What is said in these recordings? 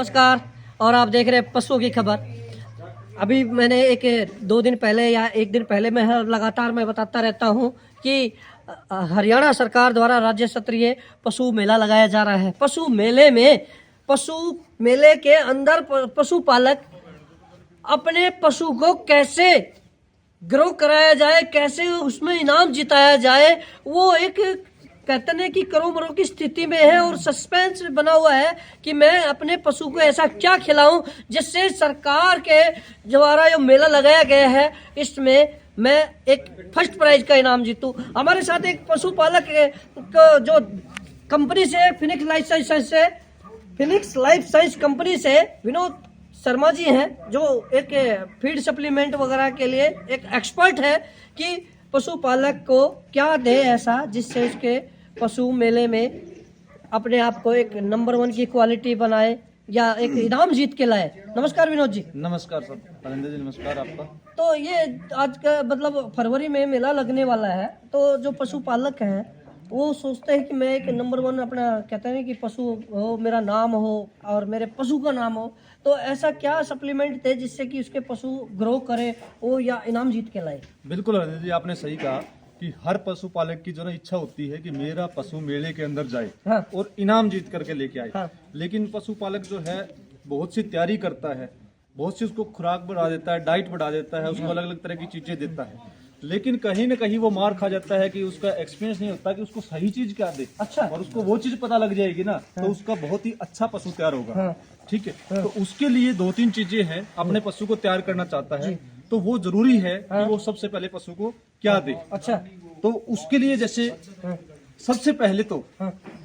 नमस्कार। और आप देख रहे हैं पशुओं की खबर। अभी मैंने एक 2 दिन पहले या 1 दिन पहले मैं लगातार मैं बताता रहता हूं कि हरियाणा सरकार द्वारा राज्य स्तरीय पशु मेला लगाया जा रहा है। पशु मेले के अंदर पशुपालक अपने पशु को कैसे ग्रो कराया जाए, कैसे उसमें इनाम जिताया जाए, वो एक कहते हैं कि करों की स्थिति में है और सस्पेंस बना हुआ है कि मैं अपने पशु को ऐसा क्या खिलाऊं जिससे सरकार के द्वारा जो मेला लगाया गया है इसमें मैं एक फर्स्ट प्राइज का इनाम जीतूं। हमारे साथ एक पशुपालक जो कंपनी से फिनिक्स लाइफ साइंस कंपनी से विनोद शर्मा जी हैं, जो एक फीड सप्लीमेंट वगैरह के लिए एक एक्सपर्ट है कि पशुपालक को क्या दे ऐसा जिससे उसके पशु मेले में अपने आप को एक नंबर 1 की क्वालिटी बनाए या एक इनाम जीत के लाए। नमस्कार विनोद जी। नमस्कार सर अरिंदर जी, नमस्कार आपका। तो ये आज का मतलब फरवरी में मेला लगने वाला है, तो जो पशुपालक हैं वो सोचते हैं कि मैं एक नंबर 1 अपना कहते हैं कि पशु हो, मेरा नाम हो और मेरे पशु का नाम हो। तो ऐसा क्या सप्लीमेंट थे जिससे कि उसके पशु ग्रो करे वो या इनाम जीत के लाए? बिल्कुल अरिंदर जी, आपने सही कहा कि हर पशुपालक की जो ना इच्छा होती है कि मेरा पशु मेले के अंदर जाए हाँ। और इनाम जीत करके लेके आए। हाँ। लेकिन पशुपालक जो है बहुत सी तैयारी करता है, बहुत सी उसको खुराक बढ़ा देता है, डाइट बढ़ा देता है, उसको अलग अलग तरह की चीजें देता है, लेकिन कहीं ना कहीं वो मार खा जाता है कि उसका एक्सपीरियंस नहीं होता कि उसको सही चीज क्या दे। अच्छा। और उसको वो चीज पता लग जाएगी ना तो उसका बहुत ही अच्छा पशु तैयार होगा। हाँ। ठीक है। तो उसके लिए 2-3 चीजें हैं। अपने पशु को तैयार करना चाहता है तो वो जरूरी है कि वो सबसे पहले पशु को क्या दे। अच्छा। तो उसके लिए जैसे सबसे पहले तो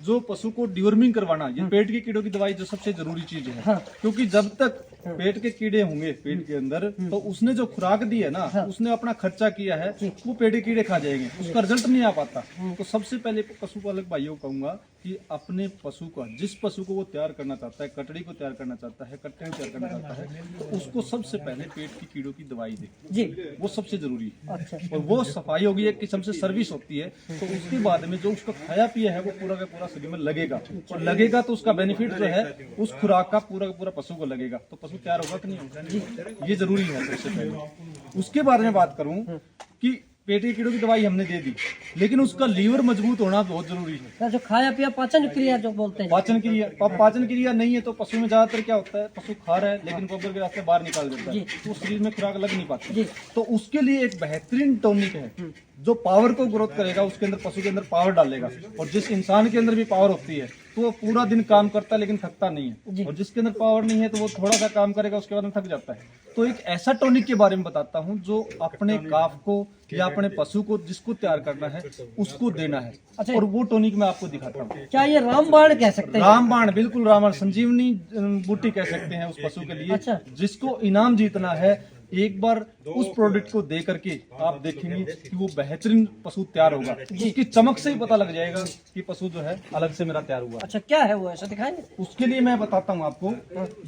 जो पशु को डिवर्मिंग करवाना, ये पेट के कीड़ों की दवाई जो सबसे जरूरी चीज है। क्योंकि जब तक पेट के कीड़े होंगे पेट के अंदर तो उसने जो खुराक दी है ना, उसने अपना खर्चा किया है, वो पेट के कीड़े खा जाएंगे, उसका रिजल्ट नहीं आ पाता। तो सबसे पहले पशुपालक भाइयों को कहूंगा कि अपने पशु का, जिस पशु को वो तैयार करना चाहता है, कटड़ी को तैयार करना चाहता है, कट्टे को तैयार करना चाहता है, तो उसको सबसे पहले पेट की कीड़ों की दवाई दे जी, वो सबसे जरूरी है। अच्छा। और वो सफाई होगी, एक किस्म से सर्विस होती है। तो उसके बाद में जो उसका खाया पिया है वो पूरा का पूरा शरीर में लगेगा, और लगेगा तो उसका बेनिफिट जो है उस खुराक का पूरा पशु को लगेगा, तो पशु तैयार होगा कि नहीं होगा, ये जरूरी है सबसे पहले। उसके बारे में बात करूं कि पेट के कीड़ों की दवाई हमने दे दी, लेकिन उसका लीवर मजबूत होना बहुत जरूरी है। जो खाया पिया पाचन क्रिया जो बोलते हैं, पाचन क्रिया नहीं है तो पशु में ज्यादातर क्या होता है, पशु खा रहा है लेकिन गोबर के रास्ते बाहर निकाल देता है, तो शरीर में खुराक लग नहीं पाती। तो उसके लिए एक बेहतरीन टॉनिक है जो पावर को ग्रोथ करेगा, उसके अंदर पशु के अंदर पावर डालेगा। और जिस इंसान के अंदर भी पावर होती है तो वो पूरा दिन काम करता है लेकिन थकता नहीं है, और जिसके अंदर पावर नहीं है तो वो थोड़ा सा काम करेगा उसके बाद में थक जाता है। तो एक ऐसा टॉनिक के बारे में बताता हूँ जो अपने काफ को या अपने पशु को जिसको तैयार करना है उसको देना है। अच्छा। और वो टॉनिक मैं आपको दिखाता हूँ। क्या ये रामबाण कह सकते हैं? रामबाण, बिल्कुल रामबाण, संजीवनी बूटी कह सकते हैं उस पशु के लिए। अच्छा। जिसको इनाम जीतना है, एक बार उस प्रोडक्ट को दे करके आप देखेंगे कि वो बेहतरीन पशु तैयार होगा। उसकी चमक से ही पता लग जाएगा कि पशु जो है अलग से मेरा तैयार हुआ। अच्छा, क्या है वो, ऐसा दिखाएंगे? उसके लिए मैं बताता हूँ आपको,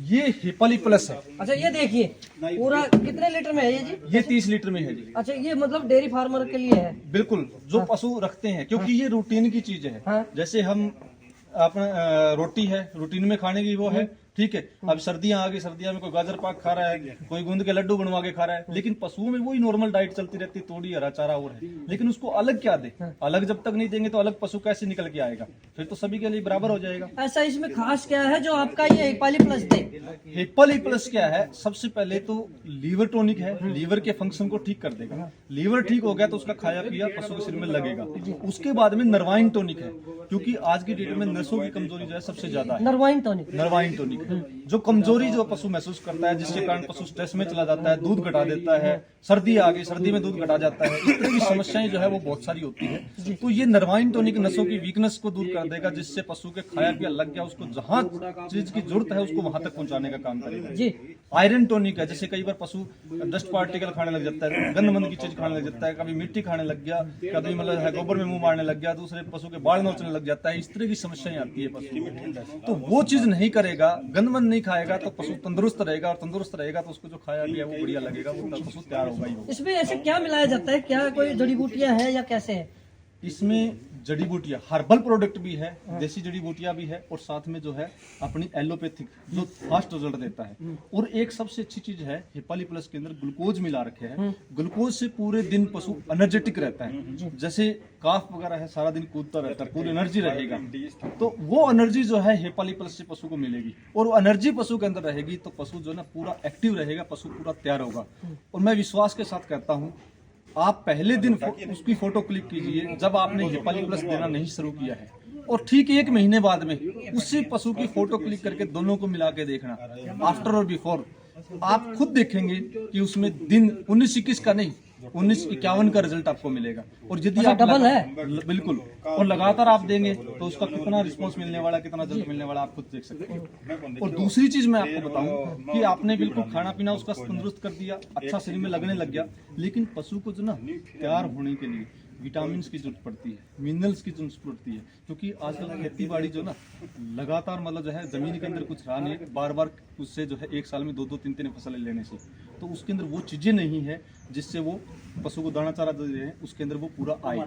ये हिपाली प्लस है। अच्छा, ये देखिए पूरा कितने लीटर में है ये जी? ये 30 लीटर में है जी। अच्छा, ये मतलब डेयरी फार्मर के लिए है? बिल्कुल, जो पशु रखते हैं, क्योंकि ये रूटीन की चीज है। जैसे हम अपना रोटी है, रूटीन में खाने की वो है, ठीक है। अब सर्दियां आ गई, सर्दियों में कोई गाजर पाक खा रहा है, कोई गूंद के लड्डू बनवा के खा रहा है, लेकिन पशुओं में वही नॉर्मल डाइट चलती रहती है, तोड़ी हरा चारा और है। लेकिन उसको अलग क्या दे, अलग जब तक नहीं देंगे तो अलग पशु कैसे निकल के आएगा, फिर तो सभी के लिए बराबर हो जाएगा। ऐसा इसमें खास क्या है जो आपका ये हिपाली प्लस दे? हिपाली प्लस क्या है, सबसे पहले तो लीवर टॉनिक है, लीवर के फंक्शन को ठीक कर देगा। लीवर ठीक हो गया तो उसका खाया पिया पशु के शरीर में लगेगा। उसके बाद में नर्वाइन टॉनिक है, क्योंकि आज की डेट में नसों की कमजोरी जो है सबसे ज्यादा है। नर्वाइन टॉनिक, नर्वाइन टॉनिक जो कमजोरी जो पशु महसूस करता है, जिसके कारण पशु स्ट्रेस में चला जाता है, दूध घटा देता है, सर्दी आ गई, सर्दी में दूध घटा जाता है, इस तरह की समस्याएं जो है वो बहुत सारी होती है। तो ये नर्वाइन टॉनिक नसों की वीकनेस को दूर कर देगा, जिससे पशु के खाया पिया लग गया, उसको जहां चीज की जरूरत है उसको वहां तक पहुंचाने का काम करेगा जी। आयरन टॉनिक है, जैसे कई बार पशु डस्ट पार्टिकल खाने लग जाता है, गंदमंद की चीज खाने लग जाता है, कभी मिट्टी खाने लग गया, कभी मतलब गोबर में मुंह मारने लग गया, दूसरे पशु के बाल नोचने लग जाता है, इस तरह की समस्याएं आती है पशु। तो वो चीज नहीं करेगा, गंदमंद नहीं खाएगा तो पशु तंदुरुस्त रहेगा, और तंदुरुस्त रहेगा तो उसको जो खाया पिया वो बढ़िया लगेगा, वो पशु तैयार होगा ही। इसमें ऐसे क्या मिलाया जाता है, क्या कोई जड़ी बूटियां हैं या कैसे है? इसमें जड़ी बूटियां, हर्बल प्रोडक्ट भी है, देसी जड़ी बूटियां भी है, और साथ में जो है अपनी एलोपैथिक जो फास्ट रिजल्ट देता है। और एक सबसे अच्छी चीज है, हिपाली प्लस के अंदर ग्लूकोज मिला रखे हैं। ग्लूकोज से पूरे दिन पशु एनर्जेटिक रहता है। जैसे काफ वगैरह है, सारा दिन कूदता रहता है, पूरी एनर्जी रहेगा। तो वो एनर्जी जो है हिपाली प्लस से पशु को मिलेगी, और वो एनर्जी पशु के अंदर रहेगी तो पशु जो है ना पूरा एक्टिव रहेगा, पशु पूरा तैयार होगा। और मैं विश्वास के साथ कहता हूँ, आप पहले दिन उसकी फोटो क्लिक कीजिए जब आपने हिपाली प्लस देना नहीं शुरू किया है, और ठीक 1 महीने बाद में उसी पशु की फोटो क्लिक करके दोनों को मिला के देखना, आफ्टर और बिफोर। आप खुद देखेंगे कि उसमें दिन 19-21 का नहीं, 19-51 का रिजल्ट आपको मिलेगा। और यदि आप डबल है बिल्कुल, और लगातार आप देंगे तो उसका कितना रिस्पांस मिलने वाला, कितना रिजल्ट मिलने वाला आप खुद देख सकते हैं। और दूसरी चीज मैं आपको बताऊं कि आपने बिल्कुल खाना पीना उसका तंदुरुस्त कर दिया, अच्छा शरीर में लगने लग गया, लेकिन पशु को जो ना तैयार होने के लिए विटामिन की जरूरत पड़ती है, मिनरल्स की जरूरत पड़ती है, क्योंकि आजकल खेती बाड़ी जो ना लगातार मतलब जो है जमीन के अंदर कुछ रहा नहीं, बार बार उससे जो है 1 साल में 2-2, 3-3 फसलें लेने से, तो उसके अंदर वो चीजें नहीं है जिससे वो पशु को दाना चारा दे रहे हैं, उसके अंदर वो पूरा आए।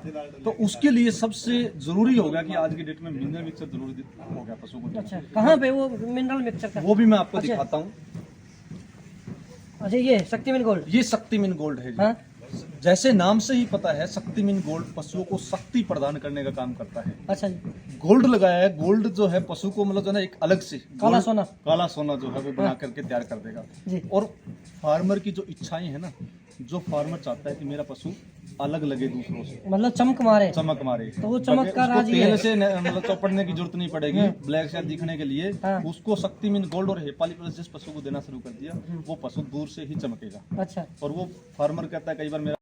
तो उसके लिए सबसे जरूरी हो गया कि आज की डेट में मिनरल मिक्सर जरूरी हो गया पशु को। अच्छा, कहाँ पे वो मिनरल मिक्सचर का? वो भी मैं आपको दिखाता हूँ। अच्छा, ये शक्तिमान गोल्ड। ये शक्तिमान गोल्ड है जी। हाँ? जैसे नाम से ही पता है, शक्तिमान गोल्ड पशुओं को शक्ति प्रदान करने का काम करता है। अच्छा जी। गोल्ड लगाया है, गोल्ड जो है पशु को मतलब जो है ना एक अलग से काला सोना। काला सोना जो है वो बना करके तैयार कर देगा जी। और फार्मर की जो इच्छाएं है ना, जो फार्मर चाहता है कि मेरा पशु अलग लगे दूसरों से, मतलब चमक मारे। चमक मारे, तो वो चमक का उसको राज ये तेल है। से मतलब चौपड़ने की जरूरत नहीं पड़ेगी, ब्लैक से दिखने के लिए। हाँ। उसको शक्तिमान गोल्ड और हिपाली प्लस जिस पशु को देना शुरू कर दिया, वो पशु दूर से ही चमकेगा। अच्छा। और वो फार्मर कहता है कई बार मेरा